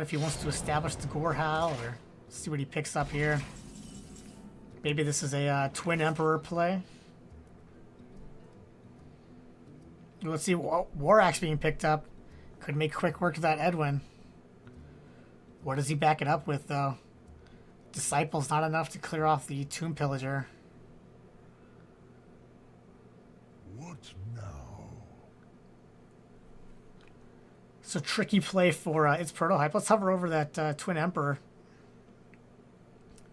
If he wants to establish the Gorehal or see what he picks up here. Maybe this is a Twin Emperor play. Let's see, War Axe being picked up. Could make quick work of that Edwin. What does he back it up with, though? Disciple's not enough to clear off the Tomb Pillager. What now? So tricky play for its prototype. Let's hover over that Twin Emperor.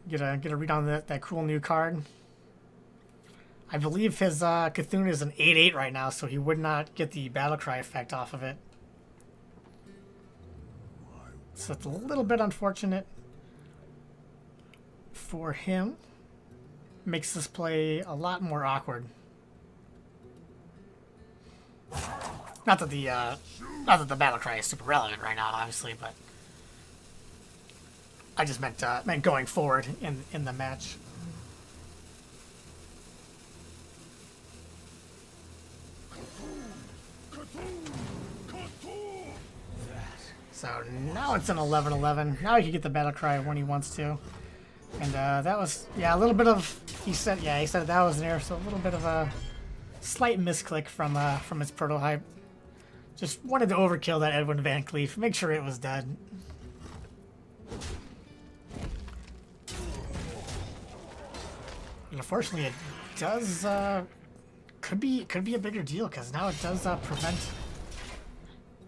Get a read on that cool new card. I believe his Cthulhu is an 8/8 right now, so he would not get the Battlecry effect off of it. So it's a little bit unfortunate for him. Makes this play a lot more awkward. Not that the Battlecry is super relevant right now, obviously, but I just meant going forward in the match. So now it's an 11-11. Now he can get the Battlecry when he wants to. And that was, yeah, a little bit of, he said that was there, so a little bit of a slight misclick from his prototype. Just wanted to overkill that Edwin Van Cleef, make sure it was dead. And unfortunately, it does, could be a bigger deal, because now it does prevent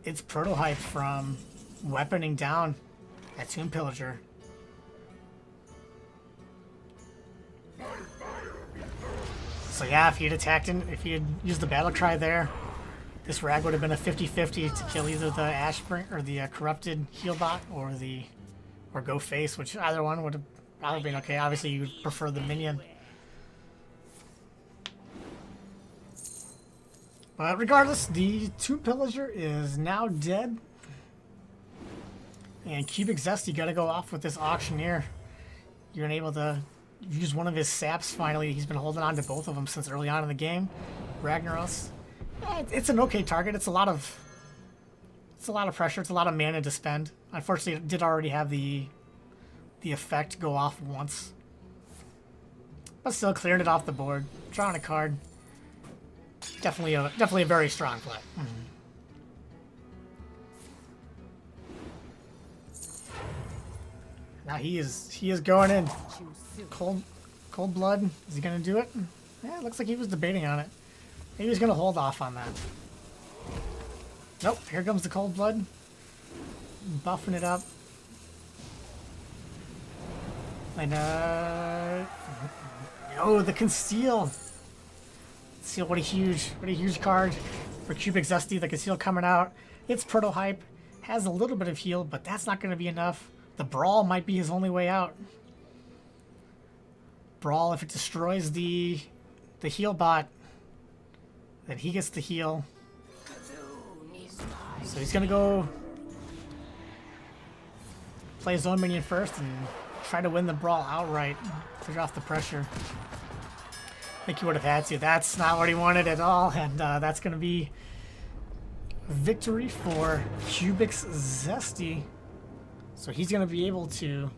its prototype from weaponing down that Tomb Pillager. So yeah, if he had attacked him, if he had used the Battlecry there, this rag would have been a 50-50 to kill either the Ashspring or the Corrupted Healbot or go face, which either one would have probably been okay. Obviously, you would prefer the minion. But regardless, the Tomb Pillager is now dead. And Cubic Zest, you gotta go off with this Auctioneer. You're able to use one of his saps finally. He's been holding on to both of them since early on in the game. Ragnaros. It's an okay target. It's a lot of pressure. It's a lot of mana to spend. Unfortunately, it did already have the effect go off once. But still clearing it off the board. Drawing a card. Definitely a very strong play. Now he is going in. Cold blood. Is he gonna do it? Yeah, it looks like he was debating on it. Maybe he's gonna hold off on that. Nope, here comes the cold blood. Buffing it up. And oh, the conceal. Conceal, what a huge card for Cubic Zesty. The conceal coming out. Its prototype has a little bit of heal, but that's not gonna be enough. The Brawl might be his only way out. Brawl, if it destroys the heal bot, then he gets the heal. So he's gonna go play his own minion first and try to win the Brawl outright. Clear off the pressure. I think he would have had to. That's not what he wanted at all, and that's gonna be victory for Cubix Zesty. So he's going to be able to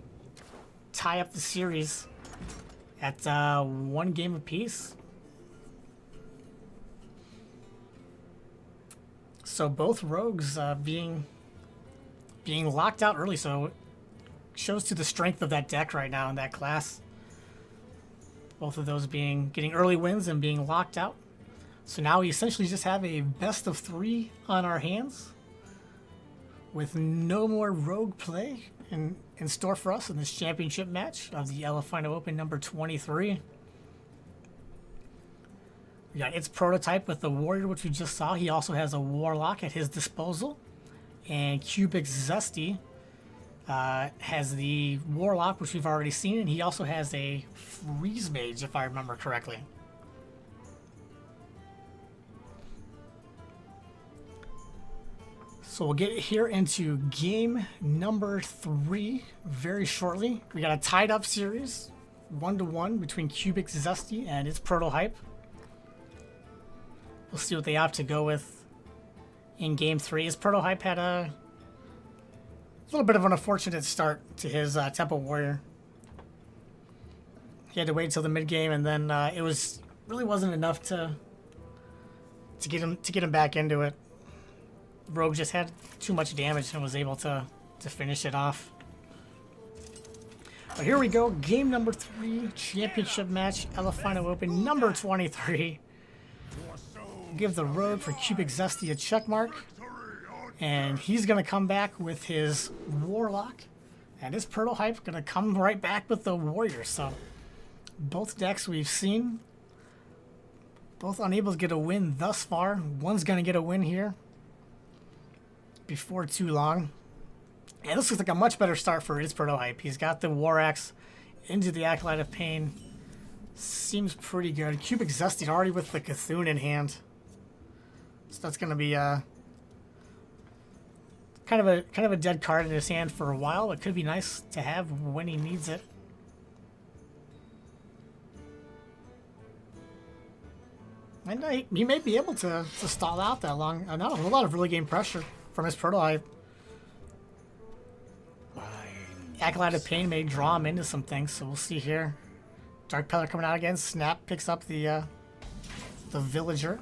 tie up the series at 1 game apiece. So both rogues being locked out early, so it shows to the strength of that deck right now in that class. Both of those getting early wins and being locked out. So now we essentially just have a best of 3 on our hands, with no more rogue play in store for us in this championship match of the Elephino Open number 23. We got its prototype with the Warrior, which we just saw. He also has a Warlock at his disposal. And Cubic Zesty has the Warlock, which we've already seen, and he also has a Freeze Mage, if I remember correctly. So we'll get here into game number 3 very shortly. We got a tied up series, 1-1 between Cubic Zesty and its prototype. We'll see what they opt to go with in game 3. His prototype had a little bit of an unfortunate start to his Temple Warrior. He had to wait until the mid game, and then it really wasn't enough to get him back into it. Rogue just had too much damage and was able to finish it off. But here we go, game number 3, championship match, Elephino Open number 23. Give the Rogue for Cubic Zesty a check mark, and he's gonna come back with his Warlock, and his Prototype gonna come right back with the Warrior. So both decks we've seen, both unable to get a win thus far. One's gonna get a win here before too long. And this looks like a much better start for his Prototype. He's got the War Axe into the Acolyte of Pain. Seems pretty good. Cubic Zesty already with the Cthulhu in hand. So that's going to be kind of a dead card in his hand for a while. It could be nice to have when he needs it. And he may be able to stall out that long. Not a whole lot of early game pressure from his Prototype. Acolyte of Pain may draw him into some things, so we'll see here. Dark Peddler coming out again. Snap picks up the Villager.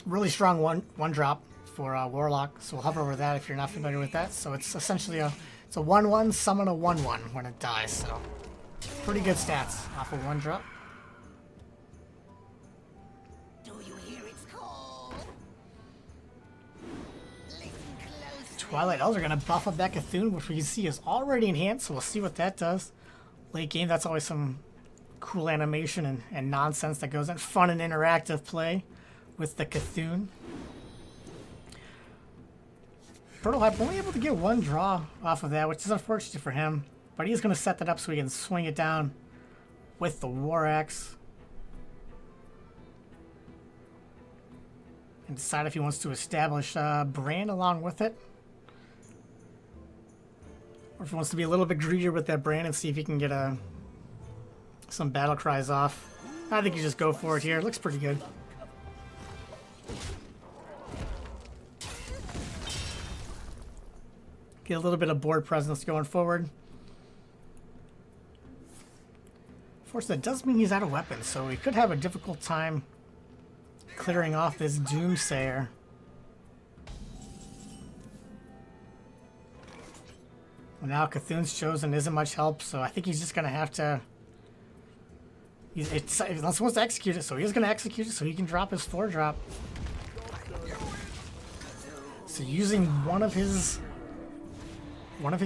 Really strong one drop for Warlock, so we'll hover over that if you're not familiar with that. So it's essentially it's a 1/1 summon a 1/1 when it dies. So pretty good stats off of one drop. Twilight Elves are going to buff up that Cthulhu, which we can see is already enhanced, so we'll see what that does. Late game, that's always some cool animation and nonsense that goes in. Fun and interactive play with the Cthulhu. Prototype only able to get one draw off of that, which is unfortunate for him. But he's going to set that up so he can swing it down with the War Axe. And decide if he wants to establish Brand along with it. Or if he wants to be a little bit greedier with that Brand and see if he can get some battle cries off. I think you just go for it here. It looks pretty good. Get a little bit of board presence going forward. Of course, that does mean he's out of weapons, so he could have a difficult time clearing off this Doomsayer. Well, now Cthulhu's Chosen isn't much help, so I think he's just going to have to... Unless he wants to execute it, so he is going to execute it so he can drop his 4-drop. So using one of his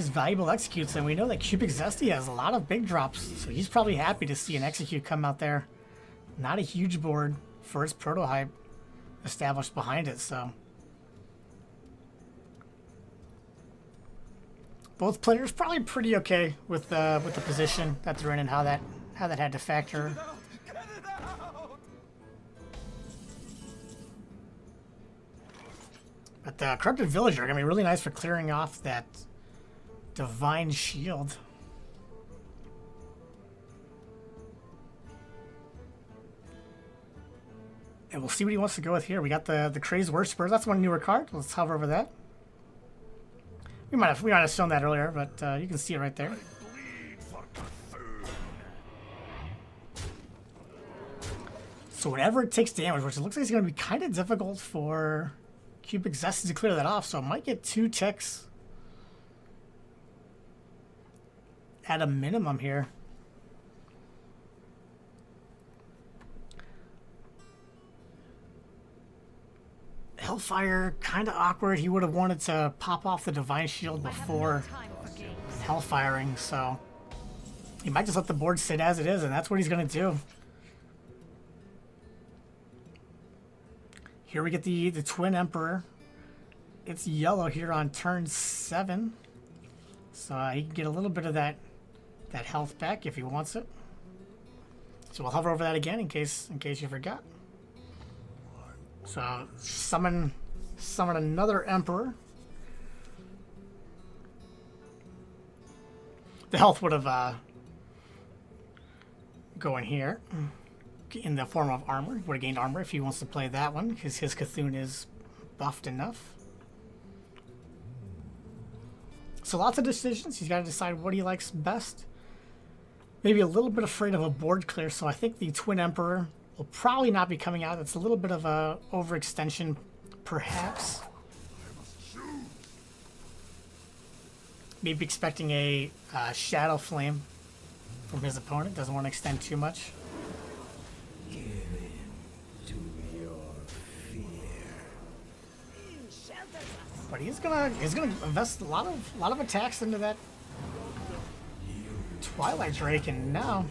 valuable executes, and we know that Cubic Zesty has a lot of big drops, so he's probably happy to see an execute come out there. Not a huge board for his Prototype established behind it, so... Both players probably pretty okay with the position that they're in and how that had to factor. But the Corrupted Villager are gonna be really nice for clearing off that Divine Shield. And we'll see what he wants to go with here. We got the Crazed Worshipper. That's one newer card. Let's hover over that. We might have shown that earlier, but you can see it right there. So whenever it takes damage, which it looks like it's going to be kind of difficult for Cubic Zesty to clear that off, so it might get 2 ticks at a minimum here. Hellfire, kind of awkward. He would have wanted to pop off the Divine Shield before Hellfiring, so he might just let the board sit as it is, and that's what he's going to do. Here we get the Twin Emperor. It's yellow here on turn 7, so he can get a little bit of that health back if he wants it. So we'll hover over that again in case you forgot. So summon another Emperor. The health would have go in here in the form of armor. Would have gained armor if he wants to play that one because his Cthulhu is buffed enough. So lots of decisions. He's got to decide what he likes best. Maybe a little bit afraid of a board clear, so I think the Twin Emperor will probably not be coming out. It's a little bit of a overextension, perhaps. Maybe expecting a Shadow Flame from his opponent. Doesn't want to extend too much. But he's gonna invest a lot of attacks into that Twilight Drake, and now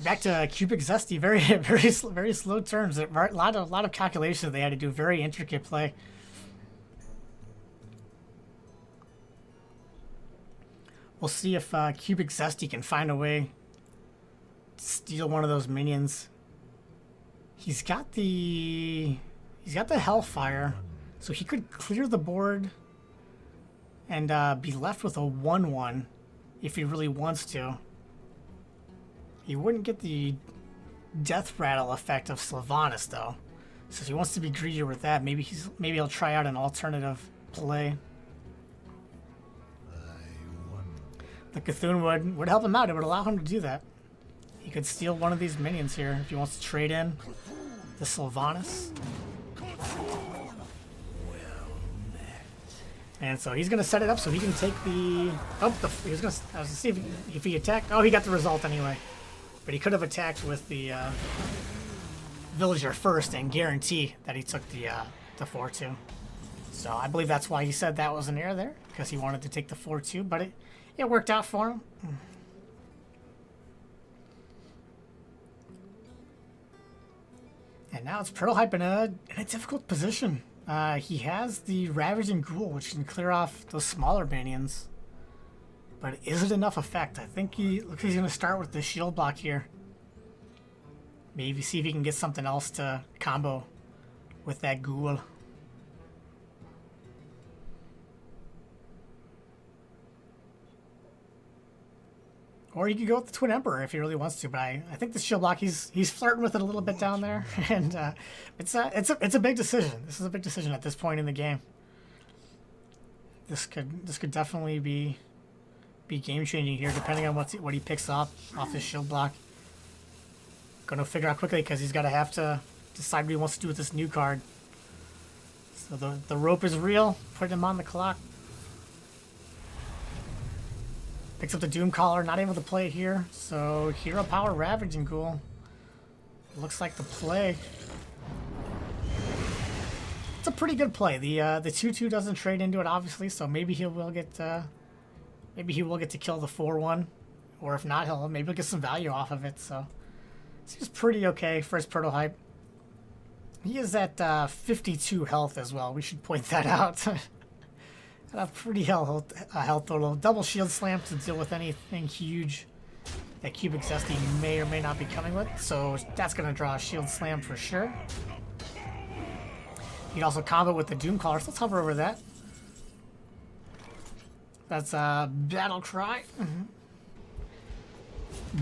back to Cubic Zesty. Very slow turns. A lot of calculations they had to do. Very intricate play. We'll see if Cubic Zesty can find a way to steal one of those minions. He's got the Hellfire, so he could clear the board and be left with a 1/1 if he really wants to. He wouldn't get the Death Rattle effect of Sylvanas though, so if he wants to be greedier with that, maybe he'll try out an alternative play. The Cthulhu would help him out. It would allow him to do that. He could steal one of these minions here if he wants to trade in the Sylvanas. And so he's going to set it up so he can take the... Oh, he was going to... I was going to see if he attacked... Oh, he got the result anyway. But he could have attacked with the Villager first and guarantee that he took the 4-2. So I believe that's why he said that was an error there, because he wanted to take the 4-2, but it worked out for him. And now it's Prototype in a difficult position. He has the Ravaging Ghoul, which can clear off those smaller minions. But is it enough effect? I think he's going to start with the shield block here. Maybe see if he can get something else to combo with that Ghoul. Or you could go with the Twin Emperor if he really wants to, but I think the shield block, he's flirting with it a little bit down there, and it's a big decision. This is a big decision at this point in the game. This could definitely be game changing here, depending on what he picks up off his shield block. Gonna figure out quickly because he's gonna have to decide what he wants to do with this new card. So the rope is real. Put him on the clock. Picks up the Doom Collar, not able to play it here. So Hero Power Ravaging Ghoul. Looks like the play. It's a pretty good play. The 2/2 doesn't trade into it, obviously, so maybe he will get to kill the 4/1, or if not, maybe he'll get some value off of it. So seems pretty okay for his Prototype. He is at 52 health as well. We should point that out. A pretty health total. Double shield slam to deal with anything huge that Cubic Zesty may or may not be coming with. So that's going to draw a shield slam for sure. You can also combo with the Doom Caller. So let's hover over that. That's a Battle Cry.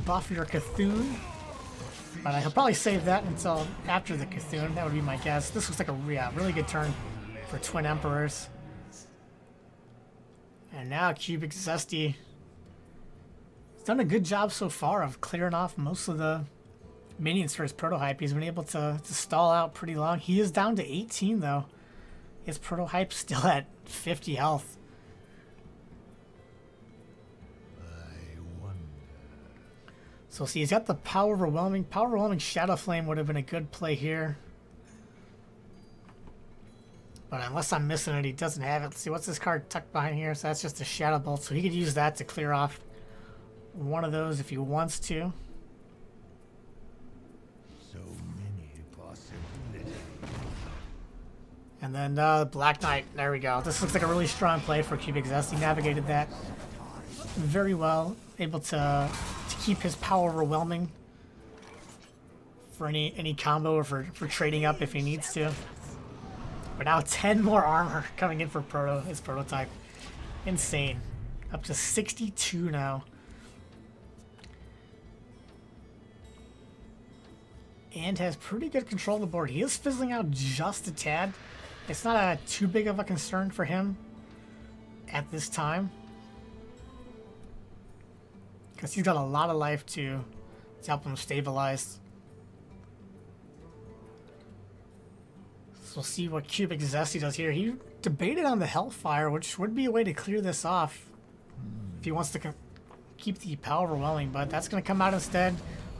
Buff your Cthulhu. But I'll probably save that until after the Cthulhu. That would be my guess. This looks like a really good turn for Twin Emperors. And now Cubic Zesty has done a good job so far of clearing off most of the minions for his Prototype. He's been able to stall out pretty long. He is down to 18 though. His Prototype's still at 50 health. So see, he's got the Power Overwhelming. Power Overwhelming Shadow Flame would have been a good play here. But unless I'm missing it, he doesn't have it. Let's see, what's this card tucked behind here? So that's just a Shadow Bolt. So he could use that to clear off one of those if he wants to. So many possibilities. And then Black Knight. There we go. This looks like a really strong play for Cubic Zesty. He navigated that very well. Able to keep his Power Overwhelming for any combo or for trading up if he needs to. But now 10 more armor coming in for his Prototype. Insane. Up to 62 now. And has pretty good control of the board. He is fizzling out just a tad. It's not too big of a concern for him. at this time. Because he's got a lot of life to help him stabilize. So we'll see what Cubic Zesty does here. He debated on the Hellfire, which would be a way to clear this off if he wants to keep the power overwhelming, but that's going to come out instead.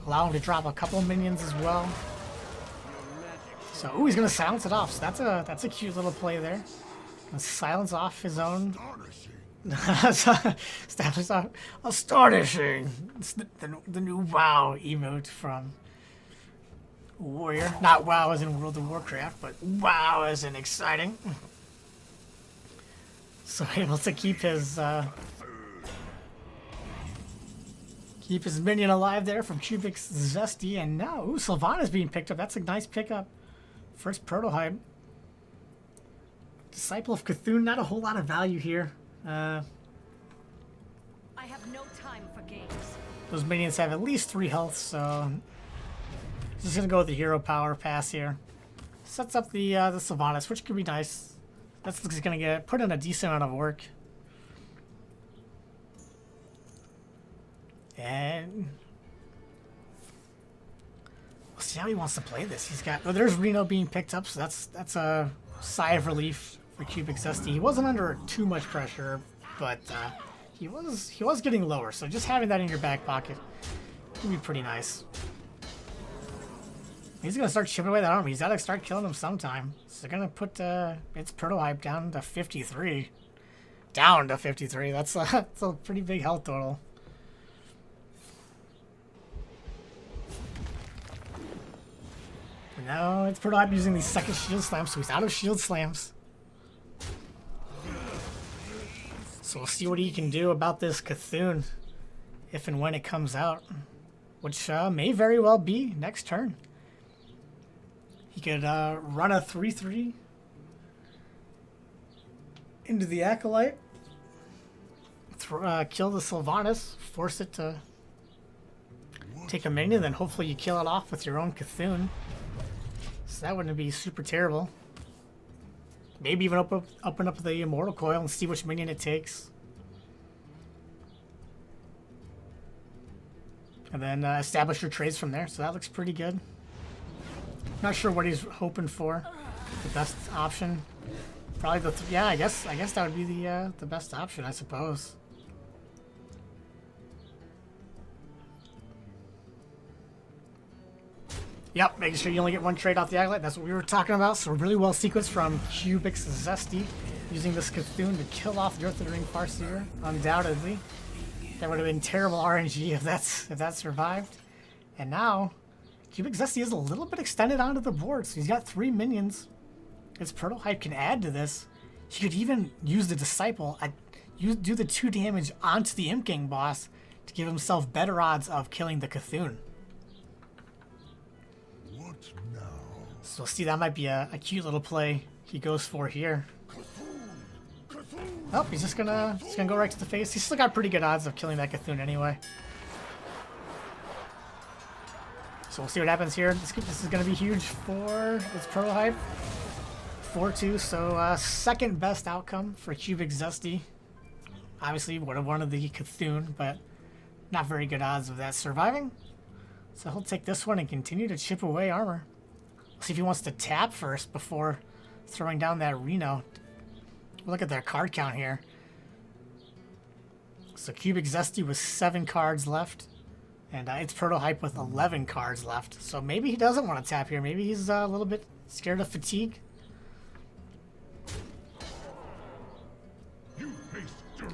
Allow him to drop a couple minions as well. So, ooh, he's going to silence it off. So that's a cute little play there. Gonna silence off his own. Establish off astonishing. It's the new WoW emote from Warrior. Not WoW as in World of Warcraft, but WoW as in exciting. So able to keep his minion alive there from Cubic Zesty, and now ooh, Sylvana's being picked up. That's a nice pickup. First prototype. Disciple of Cthulhu, not a whole lot of value here. I have no time for games. Those minions have at least 3 health, so just gonna go with the hero power pass here. Sets up the Sylvanas, which could be nice. That's just gonna get put in a decent amount of work. And we'll see how he wants to play this. He's got there's Reno being picked up, so that's a sigh of relief for Cubic Zesty. He wasn't under too much pressure, but he was getting lower. So just having that in your back pocket would be pretty nice. He's gonna start chipping away that armor. He's gotta start killing him sometime. So they're gonna put its prototype down to 53. Down to 53. That's a pretty big health total. Now it's prototype using the second shield slam, so he's out of shield slams. So we'll see what he can do about this Cthulhu if and when it comes out, which may very well be next turn. He could run a 3-3 into the Acolyte, kill the Sylvanas, force it to take a minion, then hopefully you kill it off with your own Cthulhu. So that wouldn't be super terrible. Maybe even open up the Immortal Coil and see which minion it takes. And then establish your trades from there. So that looks pretty good. Not sure what he's hoping for. The best option. Probably yeah, I guess that would be the best option, I suppose. Yep, making sure you only get 1 trade off the Acolyte. That's what we were talking about. So really well sequenced from Cubic Zesty, using this Cthulhu to kill off the Earth of the Ring Farseer, undoubtedly. That would have been terrible RNG if that survived. And now, Cubic Zesty is a little bit extended onto the board, so he's got 3 minions. His prototype can add to this. He could even use the Disciple, do the 2 damage onto the Imp Gang boss to give himself better odds of killing the Cthulhu. So see, that might be a cute little play he goes for here. Oh, he's just gonna go right to the face. He's still got pretty good odds of killing that Cthulhu anyway. So we'll see what happens here. This is gonna be huge for its prototype. 4-2, so second best outcome for Cubic Zesty. Obviously would have wanted the Cthulhu, but not very good odds of that surviving. So he'll take this one and continue to chip away armor. See if he wants to tap first before throwing down that Reno. Look at their card count here. So Cubic Zesty with 7 cards left, and its prototype with 11 cards left. So maybe he doesn't want to tap here. Maybe he's a little bit scared of fatigue.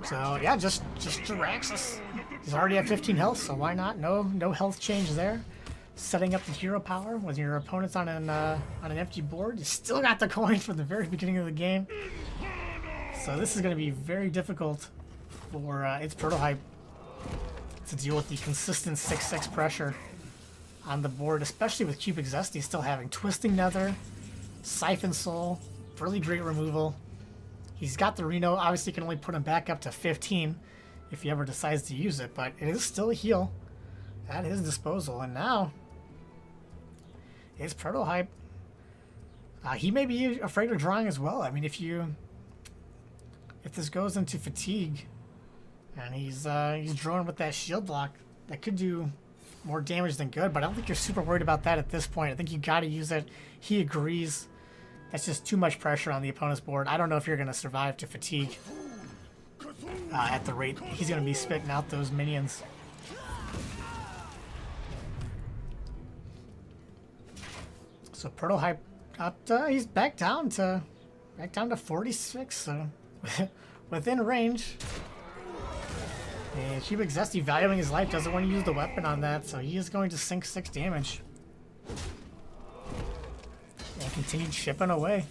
So yeah, just Jiraxis. He's already at 15 health, so why not? No health change there. Setting up the hero power when your opponent's on an empty board. You still got the coin from the very beginning of the game. So this is going to be very difficult for its prototype to deal with the consistent 6-6 pressure on the board, especially with Cubic Zesty still having Twisting Nether, Siphon Soul, really great removal. He's got the Reno. Obviously can only put him back up to 15 if he ever decides to use it, but it is still a heal at his disposal. And now his prototype, he may be afraid of drawing as well. I mean, if if this goes into fatigue, and he's drawing with that shield block, that could do more damage than good. But I don't think you're super worried about that at this point. I think you got to use it. He agrees. That's just too much pressure on the opponent's board. I don't know if you're going to survive to fatigue at the rate he's going to be spitting out those minions. So Prototype up to, he's back down to 46, so within range. And Cubic Zesty, valuing his life, doesn't want to use the weapon on that, so he is going to sink 6 damage. And continue chipping away.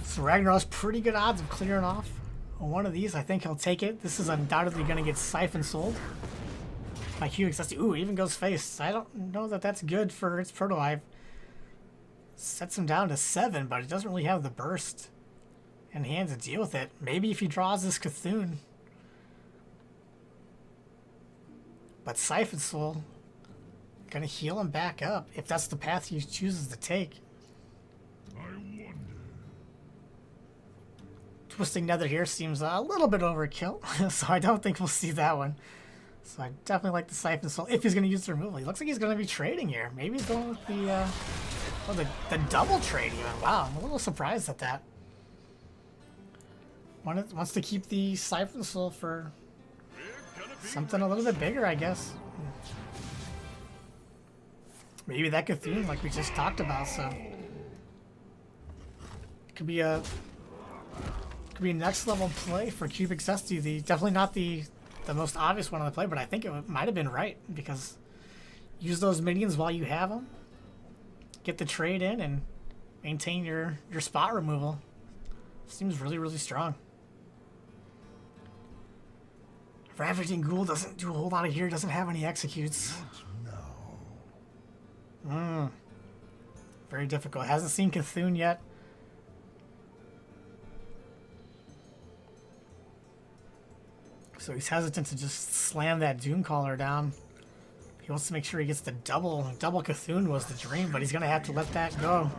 So Ragnarok's pretty good odds of clearing off one of these. I think he'll take it. This is undoubtedly going to get Siphon sold by Cubic Zesty. Ooh, even goes face. I don't know that that's good for its Prototype. Sets him down to 7, but it doesn't really have the burst in hand to deal with it. Maybe if he draws this Cthulhu. But Siphon Soul gonna heal him back up if that's the path he chooses to take. I wonder. Twisting Nether here seems a little bit overkill, so I don't think we'll see that one. So I definitely like the Siphon Soul if he's gonna use the removal. He looks like he's gonna be trading here. Maybe he's going with the the double trade even. Wow, I'm a little surprised at that. Wants to keep the Siphon Soul for something a little bit bigger, I guess. Maybe that Cthulhu, like we just talked about, so it could be a next level play for Cubic Zesty. Definitely not the most obvious one on the play, but I think it might have been right, because use those minions while you have them, get the trade in, and maintain your spot removal. Seems really, really strong. Ravaging Ghoul doesn't do a whole lot of here, doesn't have any executes. Very difficult. Hasn't seen Cthulhu yet. So he's hesitant to just slam that Doomcaller down. He wants to make sure he gets the double Cthulhu was the dream, but he's going to have to let that go.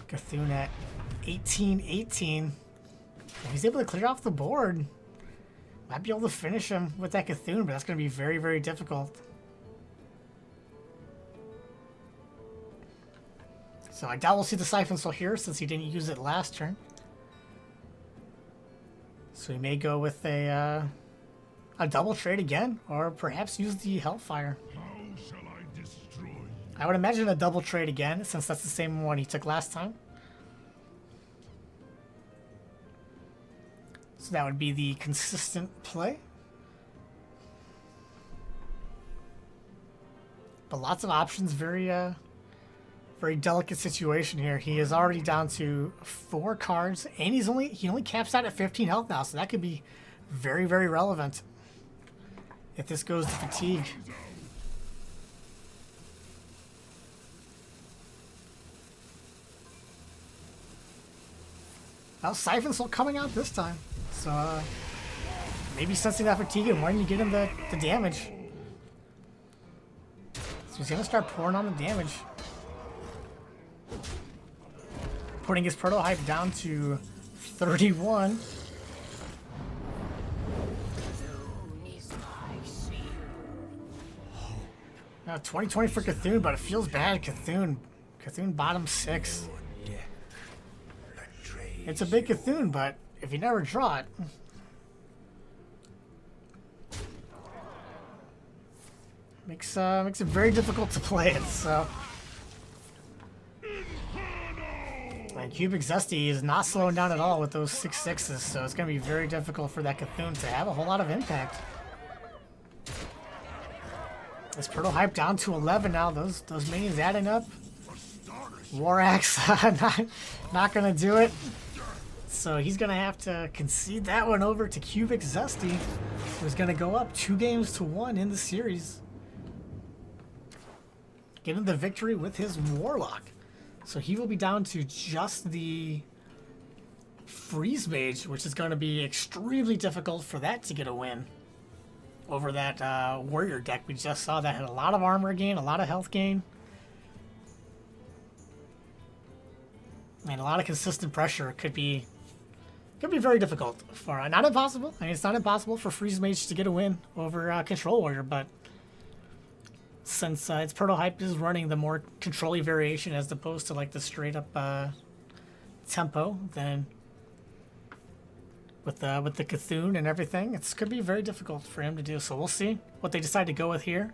Cthulhu at 18-18. If he's able to clear off the board, might be able to finish him with that Cthulhu, but that's going to be very, very difficult. So I doubt we'll see the Siphon Soul here since he didn't use it last turn. So he may go with a double trade again, or perhaps use the Hellfire. How shall I destroy you? I would imagine a double trade again, since that's the same one he took last time. So that would be the consistent play. But lots of options, very delicate situation here. He is already down to 4 cards, and he only caps out at 15 health now, so that could be very, very relevant if this goes to fatigue. Now Siphon Soul coming out this time, so maybe sensing that fatigue and wanting to get him the damage. So he's gonna start pouring on the damage. Putting his Prototype down to 31. Now 20-20 for Cthulhu, but it feels bad. Cthulhu bottom 6. It's a big Cthulhu, but if you never draw it, makes it very difficult to play it. So. And Cubic Zesty is not slowing down at all with those 6/6s, so it's going to be very difficult for that Cthulhu to have a whole lot of impact. This Prototype down to 11 now. Those minions adding up. War Axe not going to do it. So he's going to have to concede that one over to Cubic Zesty, who's going to go up 2-1 in the series. Getting the victory with his Warlock. So he will be down to just the Freeze Mage, which is going to be extremely difficult for that to get a win over that Warrior deck we just saw that had a lot of armor gain, a lot of health gain. And a lot of consistent pressure could be very difficult for not impossible. I mean, it's not impossible for Freeze Mage to get a win over Control Warrior, but since its prototype is running the more control-y variation as opposed to like the straight up tempo, then with the Cthulhu and everything, it's could be very difficult for him to do. So we'll see what they decide to go with here.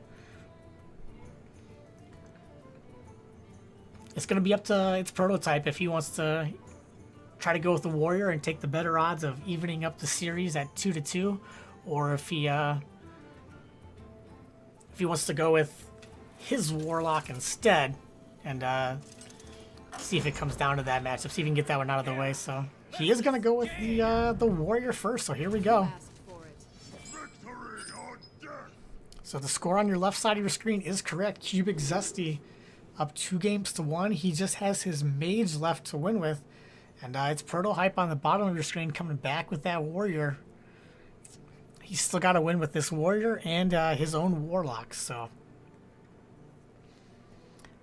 It's going to be up to its prototype if he wants to try to go with the Warrior and take the better odds of evening up the series at 2-2, or if he wants to go with his Warlock instead and see if it comes down to that matchup. See if he can get that one out of the way. So he is going to go with the Warrior first. So here we go. So the score on your left side of your screen is correct. Cubic Zesty up 2-1. He just has his Mage left to win with. And it's Prototype on the bottom of your screen coming back with that Warrior. He's still got to win with this Warrior and his own Warlock. So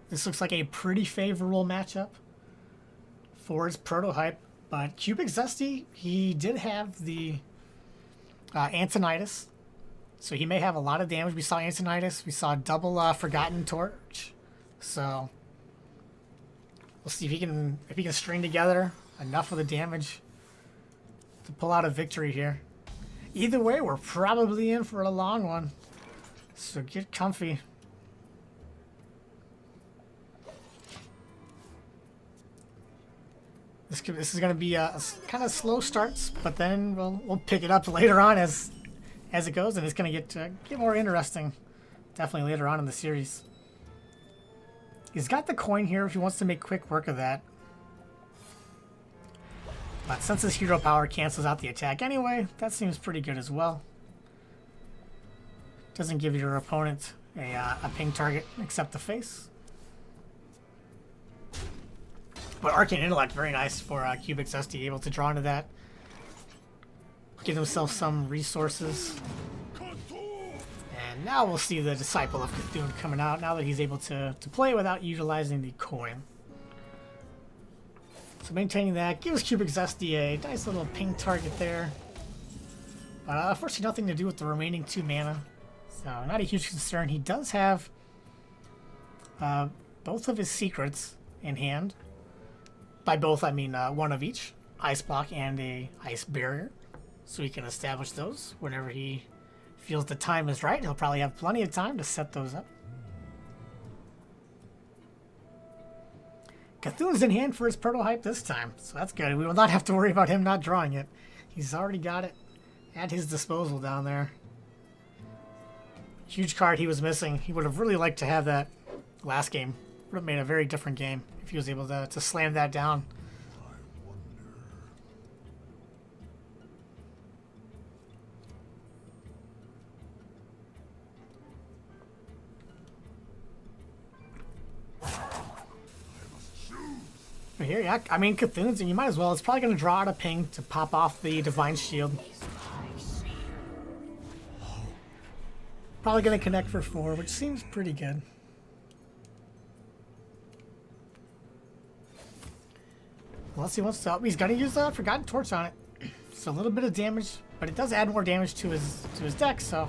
this looks like a pretty favorable matchup for his Prototype. But Cubic Zesty, he did have the Antonitis. So he may have a lot of damage. We saw Antonitis. We saw double Forgotten Torch. So we'll see if he can string together enough of the damage to pull out a victory here. Either way, we're probably in for a long one. So get comfy. This is going to be a kind of slow starts, but then we'll pick it up later on as it goes, and it's going to get more interesting definitely later on in the series. He's got the coin here if he wants to make quick work of that. But since his hero power cancels out the attack anyway, that seems pretty good as well. Doesn't give your opponent a ping target except the face. But Arcane Intellect, very nice for Cubic Zesty, able to draw into that. Give himself some resources. And now we'll see the Disciple of Cthulhu coming out now that he's able to play without utilizing the coin. So maintaining that gives Cubic Zesty a nice little ping target there. But unfortunately nothing to do with the remaining 2 mana. So not a huge concern. He does have both of his secrets in hand. By both I mean one of each. Ice Block and a Ice Barrier. So he can establish those whenever he feels the time is right. He'll probably have plenty of time to set those up. Cthulhu's in hand for his Prototype this time, so that's good. We will not have to worry about him not drawing it. He's already got it at his disposal down there. Huge card he was missing. He would have really liked to have that last game. Would have made a very different game if he was able to slam that down. Here, yeah, I mean, Cthulhu's, you might as well. It's probably going to draw out a ping to pop off the Divine Shield. Probably going to connect for 4, which seems pretty good. Unless he wants to, he's going to use the Forgotten Torch on it. So a little bit of damage, but it does add more damage to his deck, so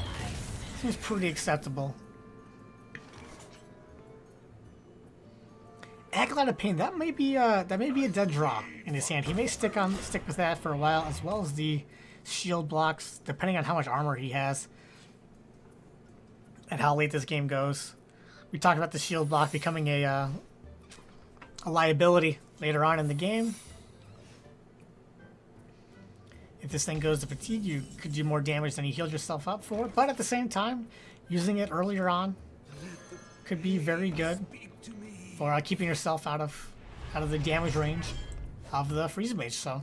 seems pretty acceptable. Acolyte of Pain, that may be a dead draw in his hand. He may stick with that for a while, as well as the shield blocks, depending on how much armor he has and how late this game goes. We talked about the shield block becoming a liability later on in the game. If this thing goes to fatigue, you could do more damage than you healed yourself up for. But at the same time, using it earlier on could be very good for keeping yourself out of the damage range of the Freeze Mage. So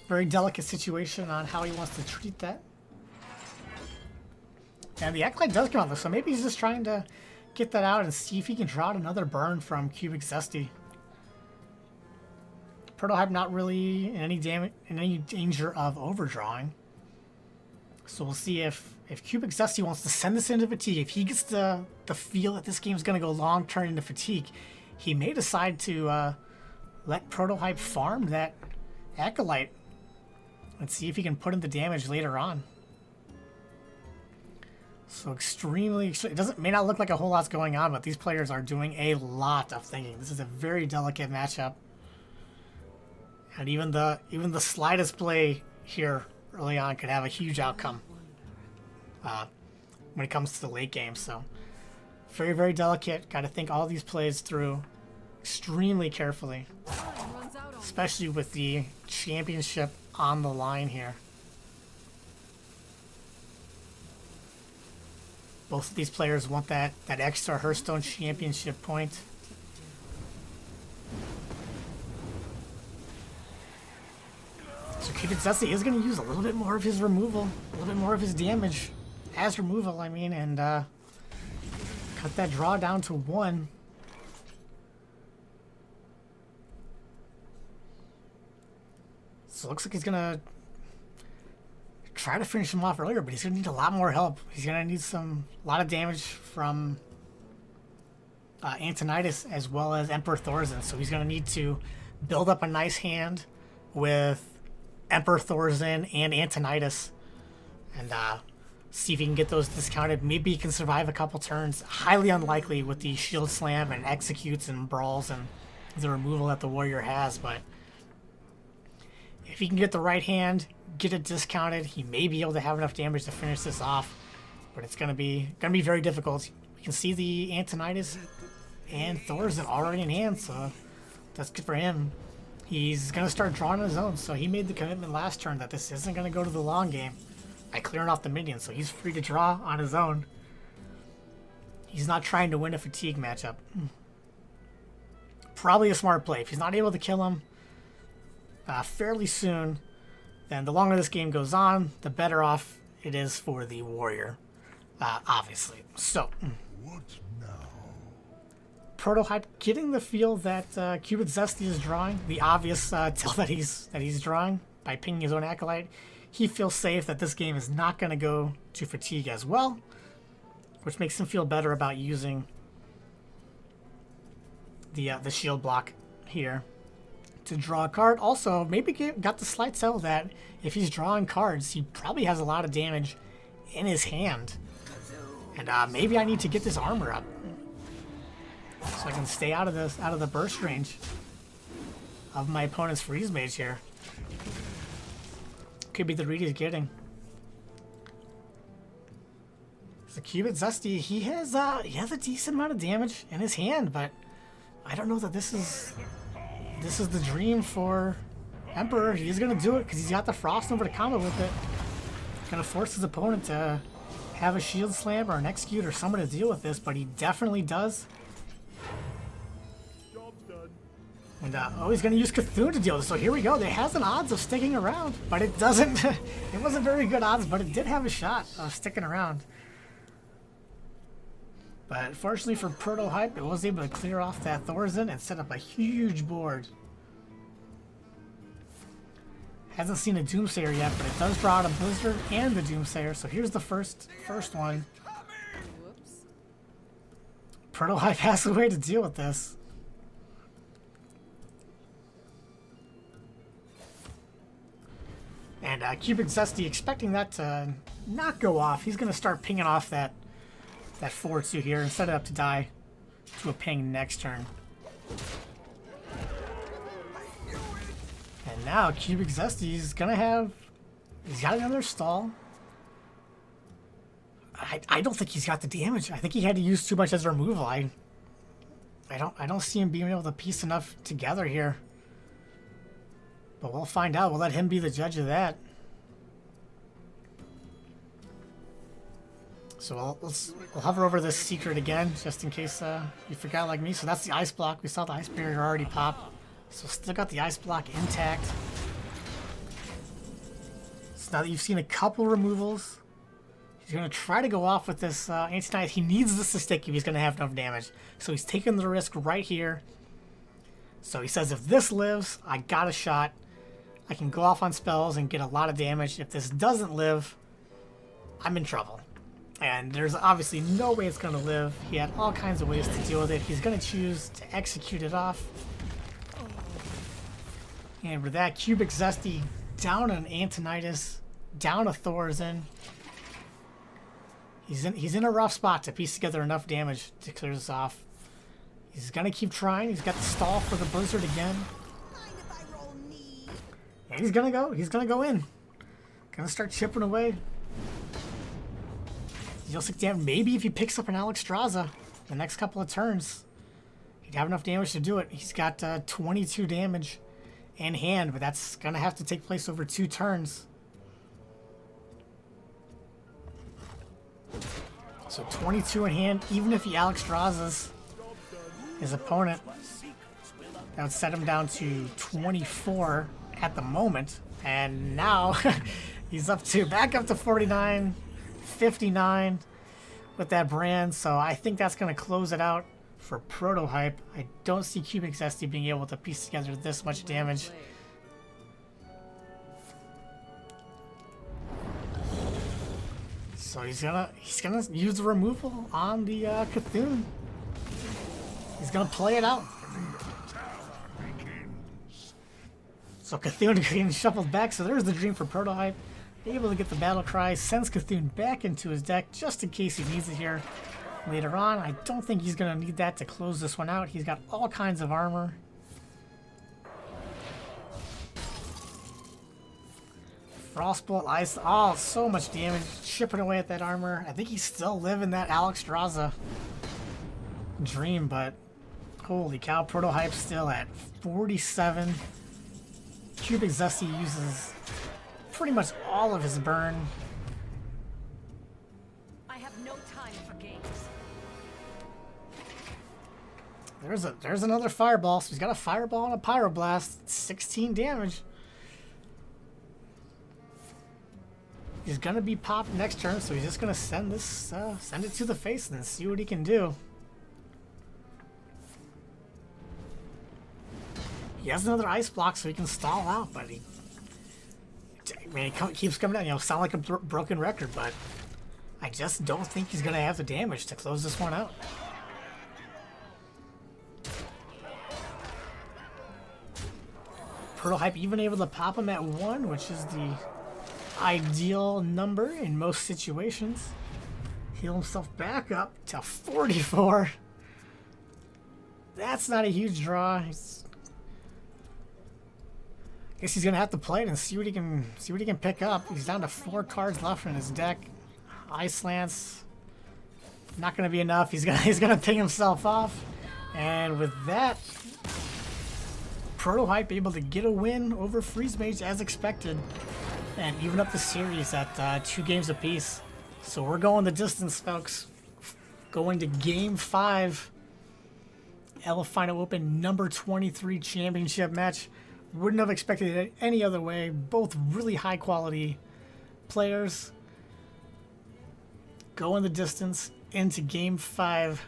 very delicate situation on how he wants to treat that. And the Acolyte does come out though, so maybe he's just trying to get that out and see if he can draw out another burn from Cubic Zesty. Prototype not really in any danger of overdrawing. So we'll see if Cubic Zesty wants to send this into fatigue. If he gets the feel that this game's going to go long turn into fatigue, he may decide to let Prototype farm that Acolyte. Let's see if he can put in the damage later on. So it may not look like a whole lot's going on, but these players are doing a lot of thinking. This is a very delicate matchup. And even the slightest play here early on could have a huge outcome when it comes to the late game. So very, very delicate. Got to think all these plays through extremely carefully, especially with the championship on the line here. Both of these players want that extra Hearthstone championship point. So Cupid Zesty is going to use a little bit more of his removal, a little bit more of his damage as removal, I mean, and cut that draw down to 1. So it looks like he's going to try to finish him off earlier, but he's going to need a lot more help. He's going to need a lot of damage from Antonidas as well as Emperor Thorzen. So he's going to need to build up a nice hand with Emperor Thorzen and Antonidas and see if he can get those discounted. Maybe he can survive a couple turns. Highly unlikely with the shield slam and executes and brawls and the removal that the warrior has, but if he can get the right hand, get it discounted, he may be able to have enough damage to finish this off. But it's gonna be very difficult. You can see the Antonidas and Thorzen already in hand, so that's good for him. He's gonna start drawing on his own, so he made the commitment last turn that this isn't gonna go to the long game by clearing off the minions, so he's free to draw on his own. He's not trying to win a fatigue matchup. Probably a smart play. If he's not able to kill him fairly soon, then the longer this game goes on, the better off it is for the warrior, obviously. So, What now? Prototype getting the feel that Cupid Zesty is drawing, the obvious tell that he's drawing by pinging his own Acolyte. He feels safe that this game is not going to go to fatigue as well, which makes him feel better about using the shield block here to draw a card. Also, maybe got the slight tell that if he's drawing cards, he probably has a lot of damage in his hand. And maybe I need to get this armor up so I can stay out of the burst range of my opponent's freeze mage here. Could be the read he's getting. The Cupid Zesty, he has a decent amount of damage in his hand, but I don't know that this is the dream for Emperor. He's gonna do it because he's got the Frost over to combo with it. Gonna force his opponent to have a shield slam or an execute or someone to deal with this, but he definitely does. And he's gonna use Cthulhu to deal with this. So here we go. It has an odds of sticking around, but it doesn't. It wasn't very good odds, but it did have a shot of sticking around. But fortunately for Prototype, it was able to clear off that Thorzen and set up a huge board. Hasn't seen a Doomsayer yet, but it does draw out a Blizzard and the Doomsayer. So here's the first one. Prototype has a way to deal with this. And Cupid Zesty, expecting that to not go off, he's going to start pinging off that 4-2 here and set it up to die to a ping next turn. And now Cupid Zesty's gonna he's got another stall. I don't think he's got the damage. I think he had to use too much as removal. I don't see him being able to piece enough together here. But we'll find out. We'll let him be the judge of that. So we'll hover over this secret again, just in case you forgot like me. So that's the ice block. We saw the ice barrier already pop. So still got the ice block intact. So now that you've seen a couple removals, he's going to try to go off with this Anti-Knight. He needs this to stick if he's going to have enough damage. So he's taking the risk right here. So he says, if this lives, I got a shot. I can go off on spells and get a lot of damage. If this doesn't live, I'm in trouble. And there's obviously no way it's going to live. He had all kinds of ways to deal with it. He's going to choose to execute it off. And with that, Cubic Zesty down an Antonitis, down a Thorazin. He's in a rough spot to piece together enough damage to clear this off. He's gonna keep trying. He's got the stall for the Blizzard again. And he's gonna go in. Gonna start chipping away. He'll stick down. Maybe if he picks up an Alexstrasza the next couple of turns, he'd have enough damage to do it. He's got 22 damage in hand, but that's gonna have to take place over 2 turns. So 22 in hand, even if he Alexstrazzas his opponent, that would set him down to 24 at the moment. And now he's back up to 49, 59 with that brand. So I think that's going to close it out for Protohype. I don't see Cubic Zesty being able to piece together this much damage. So he's gonna use the removal on the Cthulhu. He's gonna play it out. So Cthulhu getting shuffled back. So there's the dream for Protohype. Able to get the battle cry, sends Cthulhu back into his deck just in case he needs it here later on. I don't think he's gonna need that to close this one out. He's got all kinds of armor. Frostbolt, Ice, oh, so much damage, chipping away at that armor. I think he's still living that Alexstrasza dream, but holy cow, Protohype still at 47. Cubic Zesty uses pretty much all of his burn. I have no time for games. There's another fireball, so he's got a fireball and a pyroblast, 16 damage. He's gonna be popped next turn, so he's just gonna send it to the face and then see what he can do. He has another ice block, so he can stall out, but he keeps coming down. You know, sound like a broken record, but I just don't think he's gonna have the damage to close this one out. Protohype even able to pop him at 1, which is the ideal number in most situations. Heal himself back up to 44. That's not a huge draw. I guess he's gonna have to play it and see what he can pick up. He's down to 4 cards left in his deck. Ice Lance, not gonna be enough. He's gonna ping himself off, and with that, Protohype able to get a win over Freeze Mage as expected. And even up the series at 2 games apiece. So we're going the distance, folks. Going to Game 5. Elephino Open number 23 championship match. Wouldn't have expected it any other way. Both really high quality players. Going the distance into Game 5.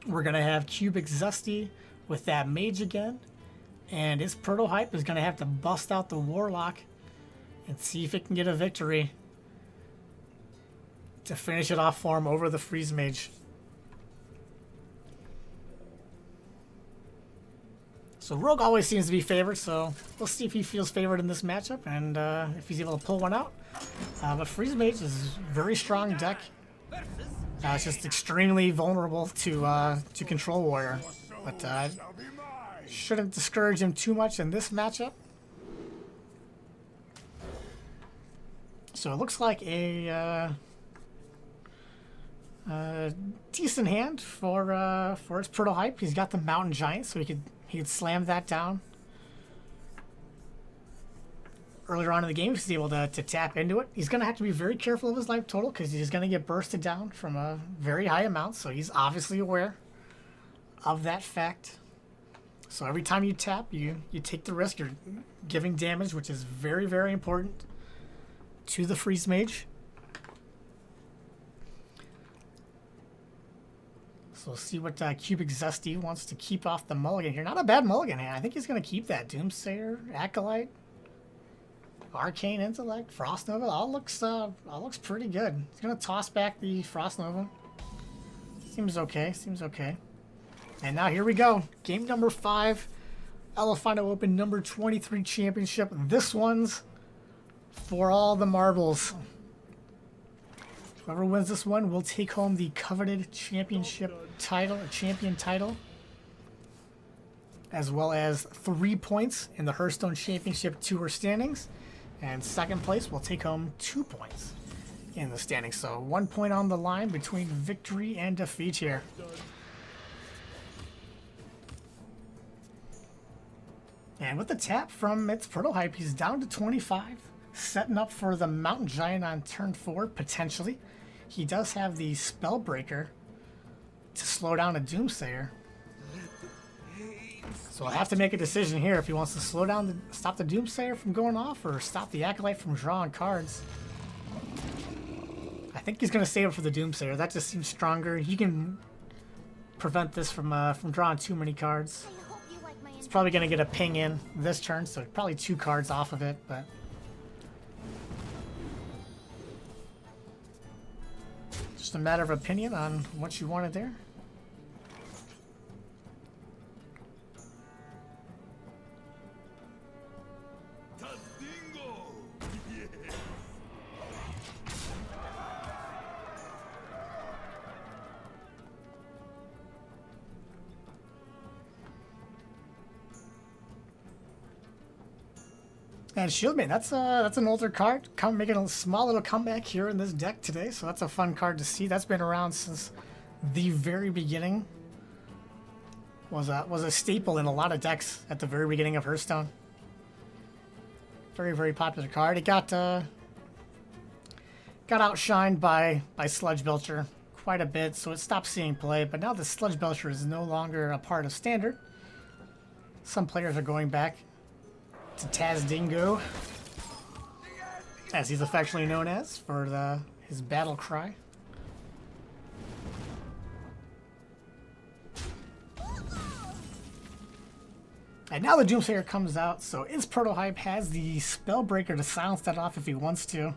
We're going to have Cubic Zesty with that mage again. And his Protohype is going to have to bust out the Warlock and see if it can get a victory to finish it off for him over the Freeze Mage. So Rogue always seems to be favored, so we'll see if he feels favored in this matchup and if he's able to pull one out. But Freeze Mage is a very strong deck. It's just extremely vulnerable to Control Warrior. But shouldn't discourage him too much in this matchup. So it looks like a decent hand for his Protohype. He's got the Mountain Giant, so he could slam that down. Earlier on in the game, he's able to tap into it. He's going to have to be very careful of his life total because he's going to get bursted down from a very high amount, so he's obviously aware of that fact. So every time you tap, you take the risk. You're giving damage, which is very, very important to the Freeze Mage. So we'll see what Cubic Zesty wants to keep off the mulligan here. Not a bad mulligan hand. I think he's going to keep that. Doomsayer, Acolyte, Arcane Intellect, Frost Nova. All looks pretty good. He's going to toss back the Frost Nova. Seems okay. Seems okay. And now here we go. Game number 5 Elephino Open number 23 championship. This one's for all the marbles. Whoever wins this one will take home the coveted championship title, champion title, as well as 3 points in the Hearthstone Championship Tour standings. And second place will take home 2 points in the standings. So 1 point on the line between victory and defeat here. And with the tap from its prototype, he's down to 25, setting up for the Mountain Giant on turn 4, potentially. He does have the Spellbreaker to slow down a Doomsayer. So he'll have to make a decision here if he wants to slow down, stop the Doomsayer from going off, or stop the Acolyte from drawing cards. I think he's going to save it for the Doomsayer. That just seems stronger. He can prevent this from drawing too many cards. He's probably going to get a ping in this turn, so probably 2 cards off of it, but... just a matter of opinion on what you wanted there. And Shieldmate, that's an older card, making a small little comeback here in this deck today, so that's a fun card to see. That's been around since the very beginning. Was a staple in a lot of decks at the very beginning of Hearthstone. Very, very popular card. It got outshined by Sludge Belcher quite a bit, so it stopped seeing play. But now the Sludge Belcher is no longer a part of Standard. Some players are going back to Taz Dingo, as he's affectionately known as, for his battle cry. And now the Doomsayer comes out, so its prototype has the Spellbreaker to silence that off if he wants to.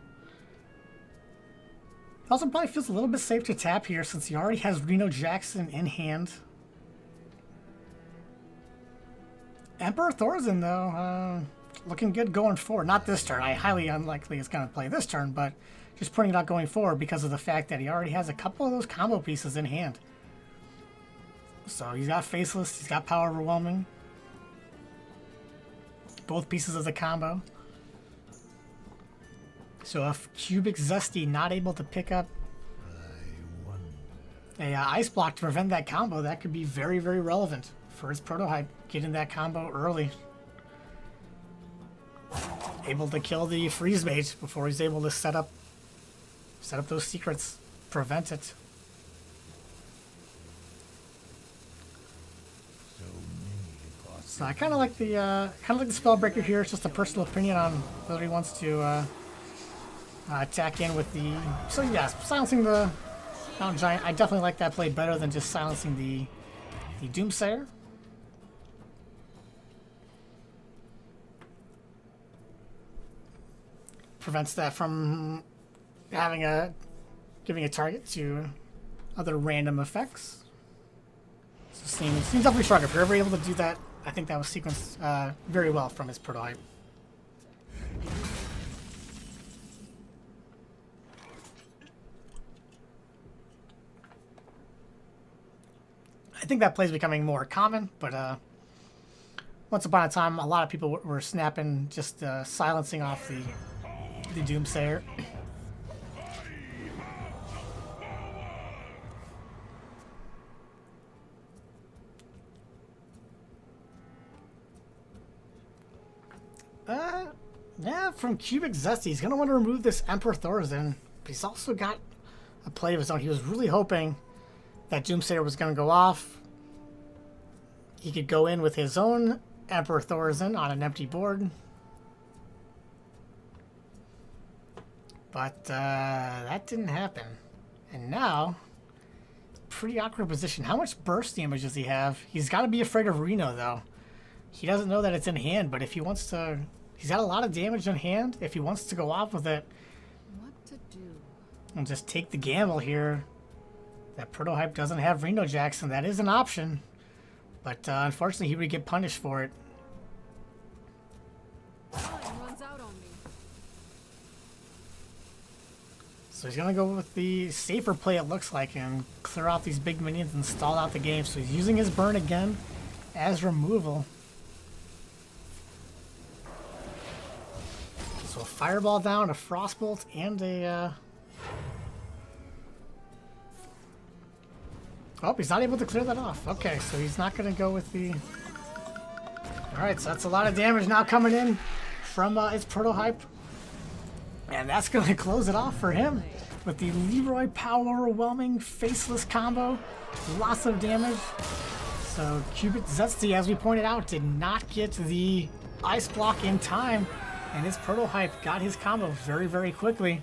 Also probably feels a little bit safe to tap here since he already has Reno Jackson in hand. Emperor Thorzen, though, looking good going forward. Not this turn. I highly unlikely it's going to play this turn, but just pointing it out going forward because of the fact that he already has a couple of those combo pieces in hand. So he's got Faceless, he's got Power Overwhelming. Both pieces of the combo. So if Cubic Zesty not able to pick up a Ice Block to prevent that combo, that could be very, very relevant for his prototype, getting that combo early. Able to kill the Freeze Mage before he's able to set up those secrets, prevent it. So I kind of like the Spellbreaker here. It's just a personal opinion on whether he wants to attack in with the. So yes, silencing the Mountain Giant. I definitely like that play better than just silencing the Doomsayer. Prevents that from giving a target to other random effects. So seems definitely stronger. If you're ever able to do that, I think that was sequenced very well from his prototype. I think that play is becoming more common, but once upon a time, a lot of people were snapping, just silencing off the Doomsayer. Yeah, from Cubic Zesty, he's going to want to remove this Emperor Thorzen, but he's also got a play of his own. He was really hoping that Doomsayer was going to go off. He could go in with his own Emperor Thorzen on an empty board. But that didn't happen. And now, pretty awkward position. How much burst damage does he have? He's got to be afraid of Reno, though. He doesn't know that it's in hand, but if he wants to... He's got a lot of damage in hand. If he wants to go off with it... What to do? And just take the gamble here. That prototype doesn't have Reno Jackson. That is an option. But unfortunately, he would get punished for it. So he's going to go with the safer play, it looks like, and clear out these big minions and stall out the game. So he's using his burn again as removal. So a fireball down, a frostbolt, and a... Oh, he's not able to clear that off. Okay, so he's not going to go with the... Alright, so that's a lot of damage now coming in from its prototype. And that's going to close it off for him with the Leroy Power Overwhelming Faceless combo. Lots of damage. So Cubit Zetsy, as we pointed out, did not get the ice block in time. And his prototype got his combo very, very quickly.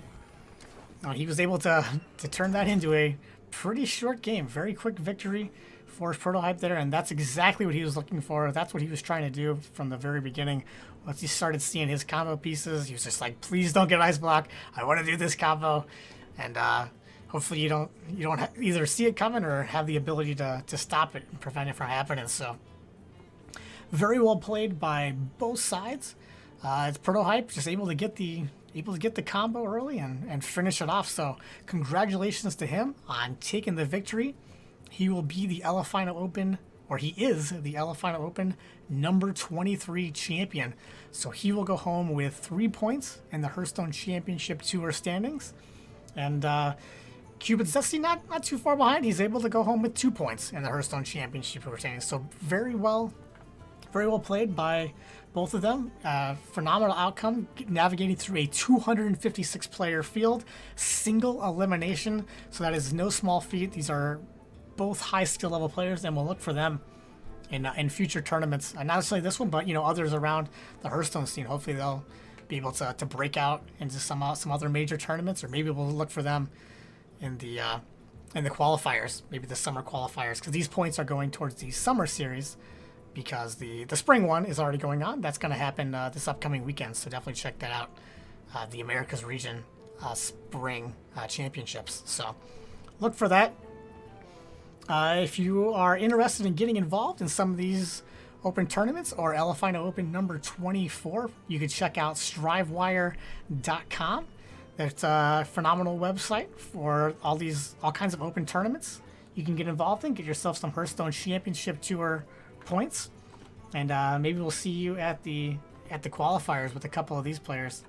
He was able to turn that into a pretty short game. Very quick victory for his prototype there. And that's exactly what he was looking for. That's what he was trying to do from the very beginning. Once he started seeing his combo pieces, he was just like, please don't get ice block. I want to do this combo. And hopefully you don't either see it coming or have the ability to stop it and prevent it from happening. So very well played by both sides. It's prototype just able to get the combo early and finish it off. So congratulations to him on taking the victory. He will be the Elephino Open, or he is the Elephino Open number 23 champion. So he will go home with 3 points in the Hearthstone Championship Tour standings. And Cubit Zesty not too far behind. He's able to go home with 2 points in the Hearthstone Championship Tour standings. So very well played by both of them. Phenomenal outcome, navigating through a 256 player field, single elimination. So that is no small feat. These are both high skill level players, and we'll look for them in future tournaments. Not necessarily this one, but others around the Hearthstone scene. Hopefully they'll be able to break out into some other major tournaments, or maybe we'll look for them in the qualifiers, maybe the summer qualifiers, because these points are going towards the summer series, because the spring one is already going on. That's going to happen this upcoming weekend, so definitely check that out. The Americas region spring championships. So look for that. If you are interested in getting involved in some of these open tournaments or Elephino Open number 24, you can check out strivewire.com. It's a phenomenal website for all kinds of open tournaments you can get involved in. Get yourself some Hearthstone Championship Tour points, and maybe we'll see you at the qualifiers with a couple of these players.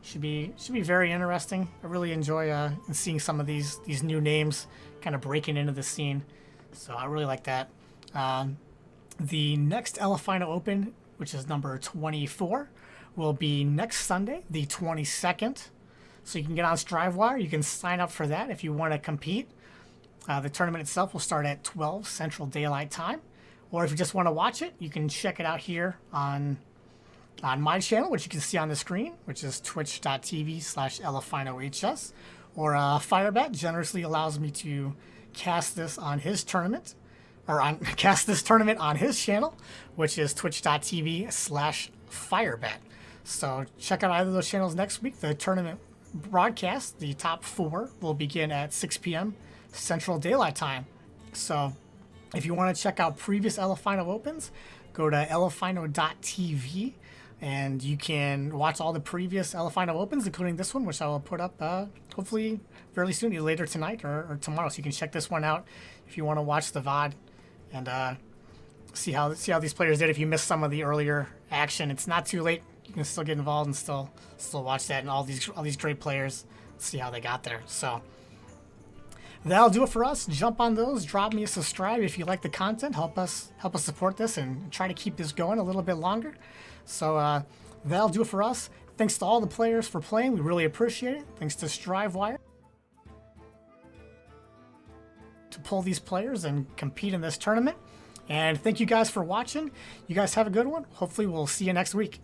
Should be very interesting. I really enjoy seeing some of these new names kind of breaking into the scene. So I really like that. The next Elephino Open, which is number 24, will be next Sunday, the 22nd. So you can get on Strivewire. You can sign up for that if you want to compete. The tournament itself will start at 12 Central Daylight Time. Or if you just want to watch it, you can check it out here on my channel, which you can see on the screen, which is twitch.tv/ElephinoHS. Or Firebat generously allows me to cast this on his tournament, cast this tournament on his channel, which is twitch.tv/Firebat. So check out either of those channels next week. The tournament broadcast, the top 4, will begin at 6 p.m. Central Daylight Time. So if you want to check out previous Elephino Opens, go to elephino.tv, and you can watch all the previous Elephino Opens, including this one, which I will put up hopefully fairly soon, either later tonight or tomorrow. So you can check this one out if you want to watch the VOD and see how these players did. If you missed some of the earlier action, it's not too late. You can still get involved and still watch that, and all these great players, see how they got there. So that'll do it for us. Jump on those. Drop me a subscribe if you like the content. Help us support this and try to keep this going a little bit longer. So that'll do it for us. Thanks to all the players for playing. We really appreciate it. Thanks to Strivewire to pull these players and compete in this tournament. And thank you guys for watching. You guys have a good one. Hopefully we'll see you next week.